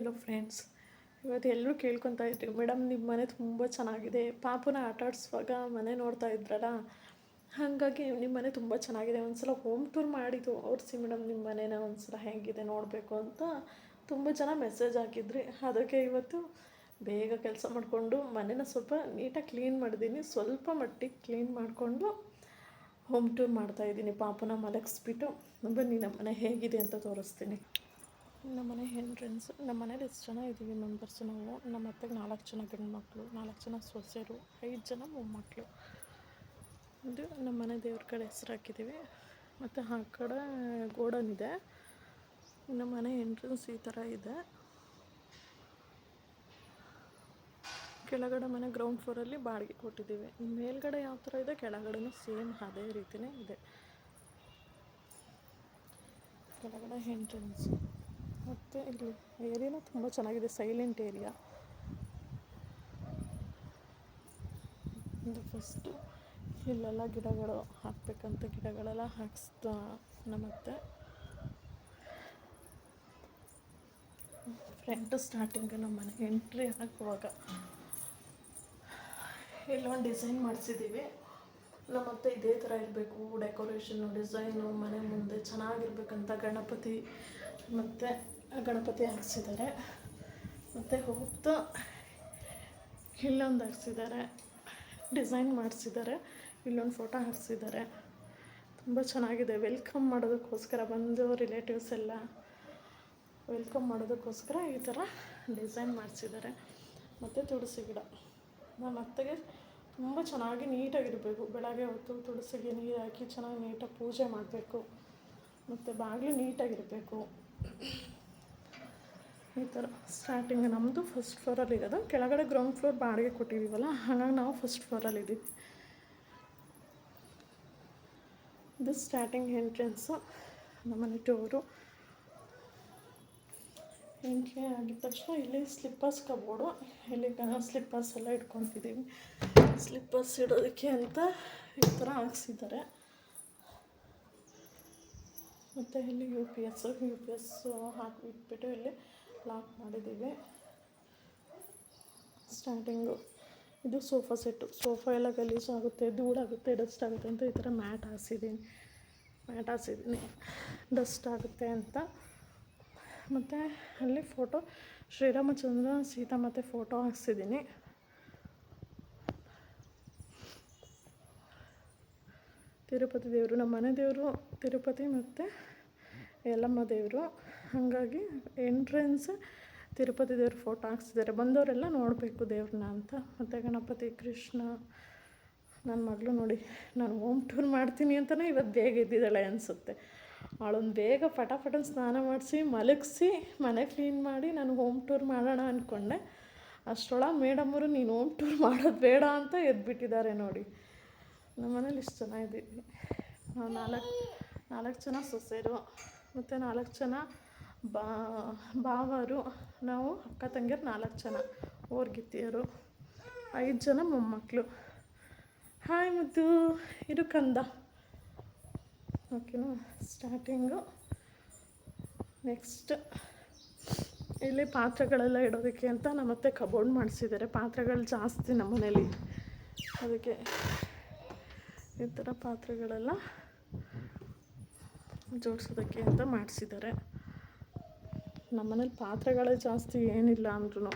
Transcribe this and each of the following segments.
ಎಲ್ಲೋ friends, ಇವತ್ತು ಎಲ್ಲರೂ ಕೇಳ್ಕೊತಾ ಇದ್ರಿ, ಮೇಡಮ್ ನಿಮ್ಮ ಮನೆ ತುಂಬ ಚೆನ್ನಾಗಿದೆ, ಪಾಪುನ ಆಟ ಆಡಿಸುವಾಗ ಮನೆ ನೋಡ್ತಾ ಇದ್ರಲ್ಲ, ಹಾಗಾಗಿ ನಿಮ್ಮ ಮನೆ ತುಂಬ ಚೆನ್ನಾಗಿದೆ, ಒಂದು ಸಲ ಹೋಮ್ ಟೂರ್ ಮಾಡಿ ತೋರಿಸಿ ಮೇಡಮ್ ನಿಮ್ಮ ಮನೇನ ಒಂದು ಸಲ ಹೇಗಿದೆ ನೋಡಬೇಕು ಅಂತ ತುಂಬ ಜನ ಮೆಸೇಜ್ ಹಾಕಿದ್ರಿ. ಅದಕ್ಕೆ ಇವತ್ತು ಬೇಗ ಕೆಲಸ ಮಾಡಿಕೊಂಡು ಮನೇನ ಸ್ವಲ್ಪ ನೀಟಾಗಿ ಕ್ಲೀನ್ ಮಾಡಿದ್ದೀನಿ. ಸ್ವಲ್ಪ ಮಟ್ಟಿಗೆ ಕ್ಲೀನ್ ಮಾಡಿಕೊಂಡು ಹೋಮ್ ಟೂರ್ ಮಾಡ್ತಾಯಿದ್ದೀನಿ. ಪಾಪುನ ಮಲಗಿಸ್ಬಿಟ್ಟು ಬನ್ನಿ ನಮ್ಮ ಮನೆ ಹೇಗಿದೆ ಅಂತ ತೋರಿಸ್ತೀನಿ. ನಮ್ಮ ಮನೆ ಎಂಟ್ರೆನ್ಸ್. ನಮ್ಮ ಮನೇಲಿ ಎಷ್ಟು ಜನ ಇದ್ದೀವಿ ಮೆಂಬರ್ಸು ನಾವು. ನಮ್ಮ ಅತ್ತೆಗೆ 4 ಜನ ಗಂಡು ಮಕ್ಕಳು, 4 ಜನ ಸೊಸೆಯರು, 5 ಜನ ಮೊಮ್ಮಕ್ಕಳು. ಇದು ನಮ್ಮ ಮನೆ ದೇವ್ರ ಕಡೆ ಹೆಸ್ರು ಹಾಕಿದ್ದೀವಿ. ಮತ್ತು ಆ ಕಡೆ ಗೋಡನ್ ಇದೆ. ನಮ್ಮ ಮನೆ ಎಂಟ್ರೆನ್ಸ್ ಈ ಥರ ಇದೆ. ಕೆಳಗಡೆ ಮನೆ ಗ್ರೌಂಡ್ ಫ್ಲೋರಲ್ಲಿ ಬಾಡಿಗೆ ಕೊಟ್ಟಿದ್ದೀವಿ. ಮೇಲ್ಗಡೆ ಯಾವ ಥರ ಇದೆ ಕೆಳಗಡೆನೂ ಸೇಮ್ ಅದೇ ರೀತಿಯೇ ಇದೆ. ಕೆಳಗಡೆ ಎಂಟ್ರೆನ್ಸ್. ಮತ್ತು ಇಲ್ಲಿ ಏರಿಯಾನೂ ತುಂಬ ಚೆನ್ನಾಗಿದೆ, ಸೈಲೆಂಟ್ ಏರಿಯಾ. ಇದು ಫಸ್ಟು ಇಲ್ಲೆಲ್ಲ ಗಿಡಗಳು ಹಾಕಬೇಕಂತ ಗಿಡಗಳೆಲ್ಲ ಹಾಕಿಸ್ತಾ ನಮ್ಮತ್ತೆ. ಫ್ರಂಟ್ ಸ್ಟಾರ್ಟಿಂಗ್ ನಮ್ಮ ಮನೆ ಎಂಟ್ರಿ ಹಾಕುವಾಗ ಇಲ್ಲೊಂದು ಡಿಸೈನ್ ಮಾಡಿಸಿದ್ದೀವಿ. ನಮ್ಮತ್ತೆ ಇದೇ ಥರ ಇರಬೇಕು ಡೆಕೋರೇಷನ್ನು, ಡಿಸೈನು, ಮನೆ ಮುಂದೆ ಚೆನ್ನಾಗಿರ್ಬೇಕಂತ ಗಣಪತಿ ಹಾಕ್ಸಿದ್ದಾರೆ. ಮತ್ತು ಹೋಗ್ತಾ ಇಲ್ಲೊಂದು ಹಾಕ್ಸಿದ್ದಾರೆ, ಡಿಸೈನ್ ಮಾಡಿಸಿದ್ದಾರೆ. ಇಲ್ಲೊಂದು ಫೋಟೋ ಹಾಕ್ಸಿದ್ದಾರೆ. ತುಂಬ ಚೆನ್ನಾಗಿದೆ. ವೆಲ್ಕಮ್ ಮಾಡೋದಕ್ಕೋಸ್ಕರ ಬಂದು ರಿಲೇಟಿವ್ಸ್ ಎಲ್ಲ ವೆಲ್ಕಮ್ ಮಾಡೋದಕ್ಕೋಸ್ಕರ ಈ ಥರ ಡಿಸೈನ್ ಮಾಡಿಸಿದ್ದಾರೆ. ಮತ್ತು ತುಳಸಿ ಗಿಡ ನಮ್ಮ ಅತ್ತೆಗೆ ತುಂಬ ಚೆನ್ನಾಗಿ ನೀಟಾಗಿರಬೇಕು. ಬೆಳಗ್ಗೆ ಹೊತ್ತು ತುಳಸಿಗೆ ನೀರು ಹಾಕಿ ಚೆನ್ನಾಗಿ ನೀಟಾಗಿ ಪೂಜೆ ಮಾಡಬೇಕು. ಮತ್ತು ಬಾಗಿಲು ನೀಟಾಗಿರಬೇಕು. ಈ ಥರ ಸ್ಟಾರ್ಟಿಂಗ್ ನಮ್ಮದು ಫಸ್ಟ್ ಫ್ಲೋರಲ್ಲಿ ಇರೋದು. ಕೆಳಗಡೆ ಗ್ರೌಂಡ್ ಫ್ಲೋರ್ ಬಾಡಿಗೆ ಕೊಟ್ಟಿದ್ದೀವಲ್ಲ, ಹಾಗಾಗಿ ನಾವು ಫಸ್ಟ್ ಫ್ಲೋರಲ್ಲಿದ್ದೀವಿ. ಇದು ಸ್ಟಾರ್ಟಿಂಗ್ ಎಂಟ್ರೆನ್ಸು. ನಮ್ಮನೆ ಡೋರು ಎಂಟ್ರಿ ಆಗಿದ ತಕ್ಷಣ ಇಲ್ಲಿ ಸ್ಲಿಪ್ಪರ್ಸ್ ಕಬೋರ್ಡು. ಇಲ್ಲಿ ಸ್ಲಿಪ್ಪರ್ಸ್ ಎಲ್ಲ ಇಟ್ಕೊತಿದ್ದೀವಿ. ಸ್ಲಿಪ್ಪರ್ಸ್ ಇಡೋದಕ್ಕೆ ಅಂತ ಈ ಥರ ಹಾಕ್ಸಿದ್ದಾರೆ. ಮತ್ತು ಇಲ್ಲಿ ಯು ಪಿ ಎಸ್ ಹಾಕಿ ಇಟ್ಬಿಟ್ಟು ಇಲ್ಲಿ ಲಾಕ್ ಮಾಡಿದ್ದೀವಿ. ಸ್ಟಾರ್ಟಿಂಗು ಇದು ಸೋಫಾ ಸೆಟ್ಟು. ಸೋಫಾ ಎಲ್ಲ ಗಲೀಜಾಗುತ್ತೆ, ಧೂಳಾಗುತ್ತೆ, ಡಸ್ಟ್ ಆಗುತ್ತೆ ಅಂತ ಈ ಥರ ಮ್ಯಾಟ್ ಹಾಕ್ಸಿದ್ದೀನಿ. ಡಸ್ಟ್ ಆಗುತ್ತೆ ಅಂತ. ಮತ್ತು ಅಲ್ಲಿ ಫೋಟೋ ಶ್ರೀರಾಮಚಂದ್ರ ಸೀತಾ ಮತ್ತು ಫೋಟೋ ಹಾಕ್ಸಿದ್ದೀನಿ. ತಿರುಪತಿ ದೇವರು, ನಮ್ಮ ಮನೆ ದೇವರು ತಿರುಪತಿ ಮತ್ತು ಯಲ್ಲಮ್ಮ ದೇವರು. ಹಾಗಾಗಿ ಎಂಟ್ರೆನ್ಸ್ ತಿರುಪತಿ ದೇವ್ರ ಫೋಟೋ ಹಾಕ್ಸಿದ್ದಾರೆ. ಬಂದವರೆಲ್ಲ ನೋಡಬೇಕು ದೇವ್ರನ್ನ ಅಂತ. ಮತ್ತು ಗಣಪತಿ, ಕೃಷ್ಣ. ನನ್ನ ಮಗಳು ನೋಡಿ, ನಾನು ಹೋಮ್ ಟೂರ್ ಮಾಡ್ತೀನಿ ಅಂತಲೇ ಇವತ್ತು ಬೇಗ ಎದ್ದಿದ್ದಾಳೆ ಅನಿಸುತ್ತೆ. ಅವಳೊಂದು ಬೇಗ ಫಟಾಫಟ ಸ್ನಾನ ಮಾಡಿಸಿ ಮಲಗಿಸಿ ಮನೆ ಕ್ಲೀನ್ ಮಾಡಿ ನಾನು ಹೋಮ್ ಟೂರ್ ಮಾಡೋಣ ಅಂದ್ಕೊಂಡೆ. ಅಷ್ಟರೊಳಗೆ ಮೇಡಮ್ಮರು ನೀನು ಹೋಮ್ ಟೂರ್ ಮಾಡೋದು ಬೇಡ ಅಂತ ಎದ್ಬಿಟ್ಟಿದ್ದಾರೆ ನೋಡಿ. ನಮ್ಮ ಮನೇಲಿ ಇಷ್ಟು ಜನ ಇದ್ದೀವಿ. ನಾವು ನಾಲ್ಕು ಜನ ಸೊಸೆಯರು ಮತ್ತು 4 ಜನ ಬಾವರು. ನಾವು ಅಕ್ಕ ತಂಗಿಯರು 4 ಜನ, ಓರ್ಗಿತ್ತಿಯರು, 5 ಜನ ಮೊಮ್ಮಕ್ಕಳು. ಹಾಯ್ ಮುದ್ದು, ಇದು ಕಂದ. ಓಕೆನಾ. ಸ್ಟಾರ್ಟಿಂಗು ನೆಕ್ಸ್ಟ್ ಇಲ್ಲಿ ಪಾತ್ರೆಗಳೆಲ್ಲ ಇಡೋದಕ್ಕೆ ಅಂತ ನಮ್ಮತ್ತೆ ಕಬೋರ್ಡ್ ಮಾಡಿಸಿದ್ದಾರೆ. ಪಾತ್ರೆಗಳು ಜಾಸ್ತಿ ನಮ್ಮ ಮನೇಲಿ, ಅದಕ್ಕೆ ಈ ಥರ ಪಾತ್ರೆಗಳೆಲ್ಲ ಜೋಡಿಸೋದಕ್ಕೆ ಅಂತ ಮಾಡಿಸಿದ್ದಾರೆ. ನಮ್ಮನೇಲಿ ಪಾತ್ರೆಗಳೇ ಜಾಸ್ತಿ ಏನಿಲ್ಲ ಅಂದ್ರೂ.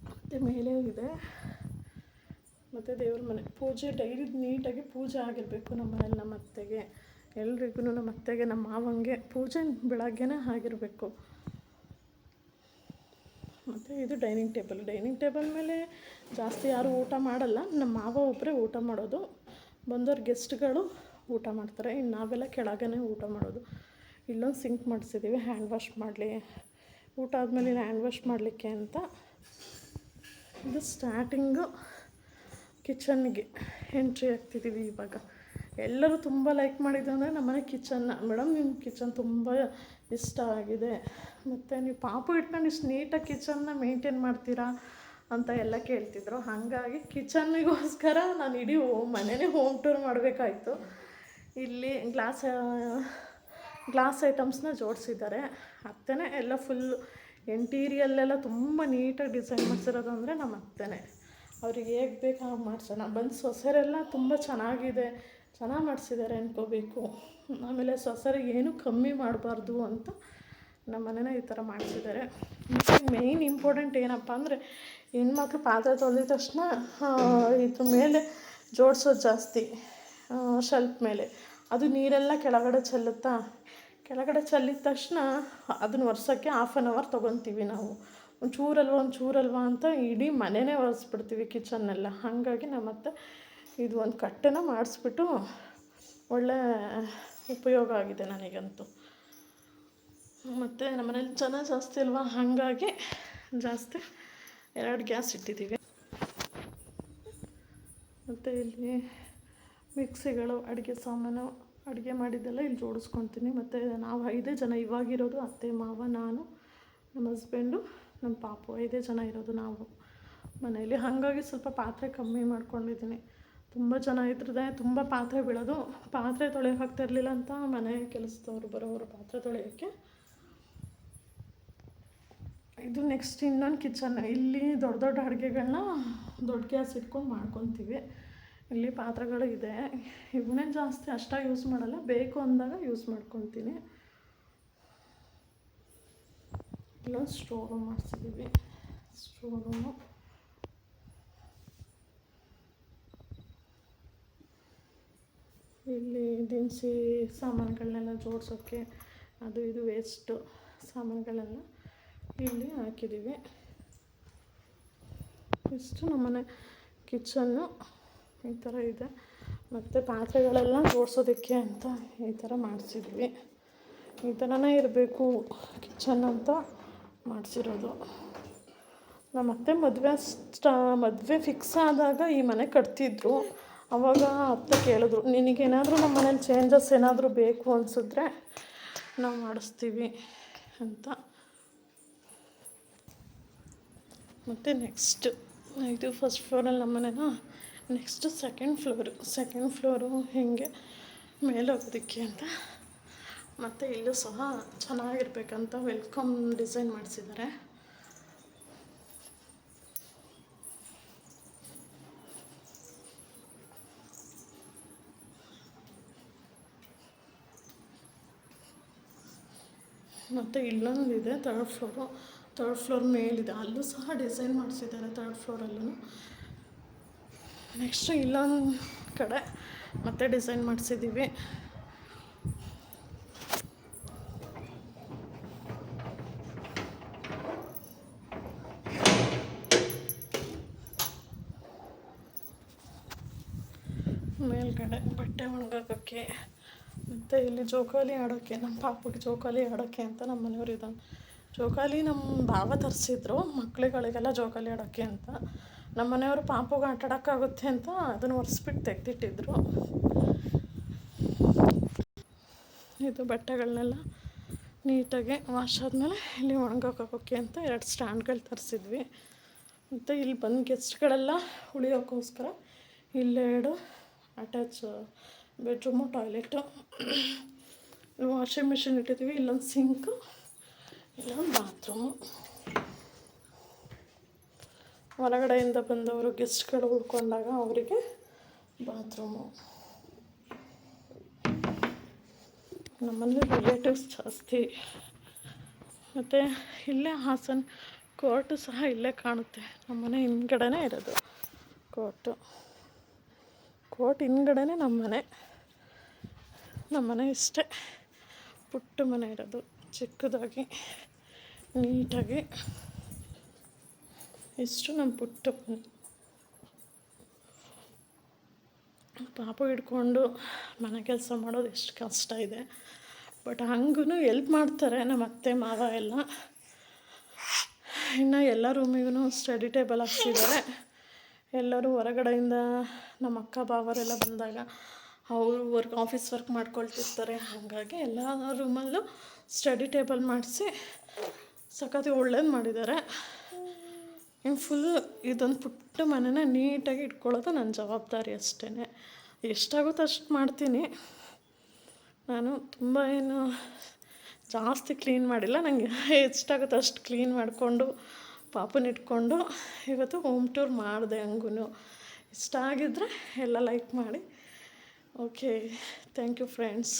ಮತ್ತು ಮೇಲೆ ಇದೆ. ಮತ್ತು ದೇವ್ರ ಮನೆ ಪೂಜೆ ಡೈಲಿ ನೀಟಾಗಿ ಪೂಜೆ ಆಗಿರಬೇಕು ನಮ್ಮ ಮನೇಲಿ. ನಮ್ಮ ಅತ್ತೆಗೆ, ಎಲ್ರಿಗೂ, ನಮ್ಮ ಅತ್ತೆಗೆ, ನಮ್ಮ ಮಾವಂಗೆ ಪೂಜೆ ಬೆಳಗ್ಗೆನೇ ಆಗಿರಬೇಕು. ಮತ್ತು ಇದು ಡೈನಿಂಗ್ ಟೇಬಲ್ ಮೇಲೆ ಜಾಸ್ತಿ ಯಾರೂ ಊಟ ಮಾಡಲ್ಲ. ನಮ್ಮ ಮಾವ ಒಬ್ಬರೇ ಊಟ ಮಾಡೋದು. ಬಂದವ್ರು ಗೆಸ್ಟ್ಗಳು ಊಟ ಮಾಡ್ತಾರೆ. ಇನ್ನು ನಾವೆಲ್ಲ ಕೆಳಗೇ ಊಟ ಮಾಡೋದು. ಇಲ್ಲೊಂದು ಸಿಂಕ್ ಮಾಡಿಸಿದ್ದೀವಿ ಹ್ಯಾಂಡ್ ವಾಶ್ ಮಾಡಲಿ, ಊಟ ಆದಮೇಲೆ ಇಲ್ಲಿ ಹ್ಯಾಂಡ್ ವಾಶ್ ಮಾಡಲಿಕ್ಕೆ ಅಂತ. ಇದು ಸ್ಟಾರ್ಟಿಂಗು ಕಿಚನ್ಗೆ ಎಂಟ್ರಿ ಆಗ್ತಿದ್ದೀವಿ ಇವಾಗ. ಎಲ್ಲರೂ ತುಂಬ ಲೈಕ್ ಮಾಡಿದ್ದು ಅಂದರೆ ನಮ್ಮನೆ ಕಿಚನ್ನ. ಮೇಡಮ್ ನಿಮ್ಮ ಕಿಚನ್ ತುಂಬ ಇಷ್ಟ ಆಗಿದೆ, ಮತ್ತು ನೀವು ಪಾಪು ಇಟ್ಕೊಂಡು ಇಷ್ಟು ನೀಟಾಗಿ ಕಿಚನ್ನ ಮೇಂಟೈನ್ ಮಾಡ್ತೀರಾ ಅಂತ ಎಲ್ಲ ಕೇಳ್ತಿದ್ರು. ಹಾಗಾಗಿ ಕಿಚನ್ನಿಗೋಸ್ಕರ ನಾನು ಇಡೀ ಮನೆಯೇ ಹೋಮ್ ಟೂರ್ ಮಾಡಬೇಕಾಯ್ತು. ಇಲ್ಲಿ ಗ್ಲಾಸ್ ಐಟಮ್ಸ್ನ ಜೋಡಿಸಿದ್ದಾರೆ. ಅತ್ತೆನೇ ಎಲ್ಲ ಫುಲ್ಲು ಇಂಟೀರಿಯಲ್ಲೆಲ್ಲ ತುಂಬ ನೀಟಾಗಿ ಡಿಸೈನ್ ಮಾಡಿಸಿರೋದು ಅಂದರೆ ನಮ್ಮ ಅತ್ತೆನೇ. ಅವ್ರಿಗೆ ಹೇಗೆ ಬೇಕು ಹಾಗೆ ಮಾಡ್ಸೋಣ. ಬಂದು ಸೊಸೆರೆಲ್ಲ ತುಂಬ ಚೆನ್ನಾಗಿದೆ, ಚೆನ್ನಾಗಿ ಮಾಡಿಸಿದ್ದಾರೆ ಅನ್ಕೋಬೇಕು. ಆಮೇಲೆ ಸೊಸೆರಿಗೆ ಏನೂ ಕಮ್ಮಿ ಮಾಡಬಾರ್ದು ಅಂತ ನಮ್ಮ ಮನೇನ ಈ ಥರ ಮಾಡಿಸಿದ್ದಾರೆ. ಮತ್ತು ಮೇಯ್ನ್ ಇಂಪಾರ್ಟೆಂಟ್ ಏನಪ್ಪ ಅಂದರೆ, ಹೆಣ್ಮಕ್ಳು ಪಾತ್ರೆ ತೊಳೆದ ತಕ್ಷಣ ಇದ್ರ ಮೇಲೆ ಜೋಡಿಸೋದು ಜಾಸ್ತಿ, ಶೆಲ್ಫ್ ಮೇಲೆ. ಅದು ನೀರೆಲ್ಲ ಕೆಳಗಡೆ ಚೆಲ್ಲುತ್ತಾ, ಕೆಳಗಡೆ ಚೆಲ್ಲಿದ ತಕ್ಷಣ ಅದನ್ನ ಒರೆಸೋಕ್ಕೆ 1/2 hour ತೊಗೊತೀವಿ ನಾವು. ಒಂಚೂರಲ್ವ ಅಂತ ಇಡೀ ಮನೆಯೇ ಒರೆಸ್ಬಿಡ್ತೀವಿ, ಕಿಚನ್ನೆಲ್ಲ. ಹಾಗಾಗಿ ನಮ್ಮತ್ತೆ ಇದು ಒಂದು ಕಟ್ಟೆನ ಮಾಡಿಸ್ಬಿಟ್ಟು ಒಳ್ಳೆ ಉಪಯೋಗ ಆಗಿದೆ ನನಗಂತೂ. ಮತ್ತು ನಮ್ಮನೇಲಿ ಜನ ಜಾಸ್ತಿ ಅಲ್ವಾ, ಹಾಗಾಗಿ ಜಾಸ್ತಿ 2 ಗ್ಯಾಸ್ ಇಟ್ಟಿದ್ದೀವಿ. ಮತ್ತು ಇಲ್ಲಿ ಮಿಕ್ಸಿಗಳು, ಅಡುಗೆ ಸಾಮಾನು, ಅಡುಗೆ ಮಾಡಿದ್ದೆಲ್ಲ ಇಲ್ಲಿ ಜೋಡಿಸ್ಕೊತೀನಿ. ಮತ್ತು ನಾವು 5 ಜನ ಇವಾಗಿರೋದು, ಅತ್ತೆ, ಮಾವ, ನಾನು, ನಮ್ಮ ಹಸ್ಬೆಂಡು, ನಮ್ಮ ಪಾಪು, 5 ಜನ ಇರೋದು ನಾವು ಮನೆಯಲ್ಲಿ. ಹಾಗಾಗಿ ಸ್ವಲ್ಪ ಪಾತ್ರೆ ಕಮ್ಮಿ ಮಾಡ್ಕೊಂಡಿದ್ದೀನಿ. ತುಂಬ ಜನ ಇದ್ರದೆ ತುಂಬ ಪಾತ್ರೆ ಬೀಳೋದು. ಪಾತ್ರೆ ತೊಳೆಯೋಕೆ ಆಗ್ತಾಯಿರಲಿಲ್ಲ ಅಂತ ಮನೆ ಕೆಲಸದವ್ರು ಬರೋರು ಪಾತ್ರೆ ತೊಳೆಯೋಕ್ಕೆ. ಇದು ನೆಕ್ಸ್ಟ್ ಇನ್ನೊಂದು ಕಿಚನ್. ಇಲ್ಲಿ ದೊಡ್ಡ ಅಡುಗೆಗಳನ್ನ ದೊಡ್ಡ ಗ್ಯಾಸ್ ಇಟ್ಕೊಂಡು ಮಾಡ್ಕೊತೀವಿ. ಇಲ್ಲಿ ಪಾತ್ರೆಗಳು ಇದೆ, ಇವನ್ನೇ ಜಾಸ್ತಿ ಅಷ್ಟಾಗಿ ಯೂಸ್ ಮಾಡಲ್ಲ, ಬೇಕು ಅಂದಾಗ ಯೂಸ್ ಮಾಡ್ಕೊತೀನಿ. ಇಲ್ಲೊಂದು ಸ್ಟೋರ್ ರೂಮ್ ಮಾಡಿಸಿದ್ದೀವಿ. ಸ್ಟೋರ್ ರೂಮು ಇಲ್ಲಿ ದಿನಸಿ ಸಾಮಾನುಗಳನ್ನೆಲ್ಲ ಜೋಡಿಸೋಕ್ಕೆ, ಅದು ಇದು ವೇಸ್ಟು ಸಾಮಾನುಗಳೆಲ್ಲ ಇಲ್ಲಿ ಹಾಕಿದ್ದೀವಿ. ಇಷ್ಟು ನಮ್ಮನೆ ಕಿಚನ್ನು ಈ ಥರ ಇದೆ. ಮತ್ತು ಪಾತ್ರೆಗಳೆಲ್ಲ ಜೋಡಿಸೋದಕ್ಕೆ ಅಂತ ಈ ಥರ ಮಾಡಿಸಿದ್ವಿ. ಈ ಥರನೇ ಇರಬೇಕು ಕಿಚನ್ ಅಂತ ಮಾಡಿಸಿರೋದು. ನಮ್ಮತ್ತೆ ಮದುವೆ ಫಿಕ್ಸ್ ಆದಾಗ ಈ ಮನೆ ಕಟ್ತಿದ್ರು. ಆವಾಗ ಅತ್ತೆ ಕೇಳಿದ್ರು, ನಿನಗೇನಾದರೂ ನಮ್ಮ ಮನೇಲಿ ಚೇಂಜಸ್ ಏನಾದರೂ ಬೇಕು ಅನಿಸಿದ್ರೆ ನಾವು ಮಾಡಿಸ್ತೀವಿ ಅಂತ. ಮತ್ತು ನೆಕ್ಸ್ಟ್ ಇದು ಫಸ್ಟ್ ಫ್ಲೋರಲ್ಲಿ ನಮ್ಮ ಮನೆನ. ನೆಕ್ಸ್ಟ್ ಸೆಕೆಂಡ್ ಫ್ಲೋರು ಹೇಗೆ ಮೇಲೆ ಹೋಗೋದಕ್ಕೆ ಅಂತ. ಮತ್ತು ಇಲ್ಲೂ ಸಹ ಚೆನ್ನಾಗಿರ್ಬೇಕಂತ ವೆಲ್ಕಮ್ ಡಿಸೈನ್ ಮಾಡಿಸಿದ್ದಾರೆ. ಮತ್ತು ಇಲ್ಲೊಂದಿದೆ ಥರ್ಡ್ ಫ್ಲೋರ್ ಮೇಲಿದೆ, ಅಲ್ಲೂ ಸಹ ಡಿಸೈನ್ ಮಾಡಿಸಿದ್ದಾರೆ 3rd ಫ್ಲೋರಲ್ಲೂ. ನೆಕ್ಸ್ಟು ಇಲ್ಲೊಂದು ಕಡೆ ಮತ್ತೆ ಡಿಸೈನ್ ಮಾಡಿಸಿದ್ದೀವಿ. ಮೇಲ್ಗಡೆ ಬಟ್ಟೆ ಒಣಗಾಕೋಕ್ಕೆ, ಮತ್ತು ಇಲ್ಲಿ ಜೋಕಾಲಿ ಆಡೋಕ್ಕೆ, ನಮ್ಮ ಪಾಪುಗೆ ಜೋಕಾಲಿ ಆಡೋಕ್ಕೆ ಅಂತ ನಮ್ಮ ಮನೆಯವ್ರು ಇದ್ದಾನೆ. ಜೋಕಾಲಿ ನಮ್ಮ ಭಾವ ತರಿಸಿದ್ರು ಮಕ್ಕಳುಗಳಿಗೆಲ್ಲ ಜೋಕಾಲಿ ಆಡೋಕ್ಕೆ ಅಂತ. ನಮ್ಮ ಮನೆಯವರು ಪಾಪುಗೆ ಆಟ ಆಡೋಕ್ಕಾಗುತ್ತೆ ಅಂತ ಅದನ್ನು ಒರೆಸ್ಬಿಟ್ಟು ತೆಗೆದಿಟ್ಟಿದ್ರು. ಇದು ಬಟ್ಟೆಗಳನ್ನೆಲ್ಲ ನೀಟಾಗಿ ವಾಶ್ ಆದಮೇಲೆ ಇಲ್ಲಿ ಒಣಗಾಕೋಕ್ಕೆ ಅಂತ 2 ಸ್ಟ್ಯಾಂಡ್ಗಳು ತರಿಸಿದ್ವಿ. ಮತ್ತು ಇಲ್ಲಿ ಬಂದು ಗೆಸ್ಟ್ಗಳೆಲ್ಲ ಉಳಿಯೋಕ್ಕೋಸ್ಕರ ಇಲ್ಲಿ 2 attach bedroom, toilet, washing machine ಇಟ್ಟಿದ್ದೀವಿ. ಇಲ್ಲೊಂದು ಸಿಂಕು, ಇಲ್ಲೊಂದು ಬಾತ್ರೂಮು. ಹೊರಗಡೆಯಿಂದ ಬಂದವರು ಗೆಸ್ಟ್ಗಳು ಉಳ್ಕೊಂಡಾಗ ಅವರಿಗೆ ಬಾತ್ರೂಮು. ನಮ್ಮಲ್ಲಿ ರಿಲೇಟಿವ್ಸ್ ಜಾಸ್ತಿ. ಮತ್ತು ಇಲ್ಲೇ ಹಾಸನ ಕೋರ್ಟು ಸಹ ಇಲ್ಲೇ ಕಾಣುತ್ತೆ. ನಮ್ಮನೆ ಹಿಂದ್ಗಡೆನೇ ಇರೋದು ಕೋರ್ಟ್ ಹಿಂದ್ಗಡೆನೇ ನಮ್ಮನೆ ಇಷ್ಟೇ. ಪುಟ್ಟ ಮನೆ ಇರೋದು, ಚಿಕ್ಕದಾಗಿ ನೀಟಾಗಿ. ಇಷ್ಟು ನಮ್ಮ ಪುಟ್ಟ ಮನೆ. ಪಾಪು ಹಿಡ್ಕೊಂಡು ಮನೆ ಕೆಲಸ ಮಾಡೋದು ಎಷ್ಟು ಕಷ್ಟ ಇದೆ. ಬಟ್ ಹಂಗೂ ಎಲ್ಪ್ ಮಾಡ್ತಾರೆ ನಮ್ಮ ಅತ್ತೆ ಮಾವ ಎಲ್ಲ. ಇನ್ನು ಎಲ್ಲ ರೂಮಿಗೂ ಸ್ಟಡಿ ಟೇಬಲ್ ಹಾಕ್ಸಿದ್ದಾರೆ. ಎಲ್ಲರೂ ಹೊರಗಡೆಯಿಂದ ನಮ್ಮ ಅಕ್ಕ ಬಾವರೆಲ್ಲ ಬಂದಾಗ ಅವರು ಆಫೀಸ್ ವರ್ಕ್ ಮಾಡ್ಕೊಳ್ತಿರ್ತಾರೆ. ಹಾಗಾಗಿ ಎಲ್ಲ ರೂಮಲ್ಲೂ ಸ್ಟಡಿ ಟೇಬಲ್ ಮಾಡಿಸಿ ಸಖತ್ತು ಒಳ್ಳೇದು ಮಾಡಿದ್ದಾರೆ. ಇನ್ನು ಫುಲ್ ಇದೊಂದು ಪುಟ್ಟ ಮನೆನ ನೀಟಾಗಿ ಇಟ್ಕೊಳ್ಳೋದು ನನ್ನ ಜವಾಬ್ದಾರಿ ಅಷ್ಟೇ. ಎಷ್ಟಾಗುತ್ತೋ ಅಷ್ಟು ಮಾಡ್ತೀನಿ ನಾನು. ತುಂಬ ಏನು ಜಾಸ್ತಿ ಕ್ಲೀನ್ ಮಾಡಿಲ್ಲ, ನನಗೆ ಎಷ್ಟಾಗುತ್ತೋ ಅಷ್ಟು ಕ್ಲೀನ್ ಮಾಡಿಕೊಂಡು ಪಾಪುನ ಇಟ್ಕೊಂಡು ಇವತ್ತು ಹೋಮ್ ಟೂರ್ ಮಾಡಿದೆ. ಹಂಗೂ ಇಷ್ಟ ಆಗಿದ್ದರೆ ಎಲ್ಲ ಲೈಕ್ ಮಾಡಿ. Okay, thank you friends.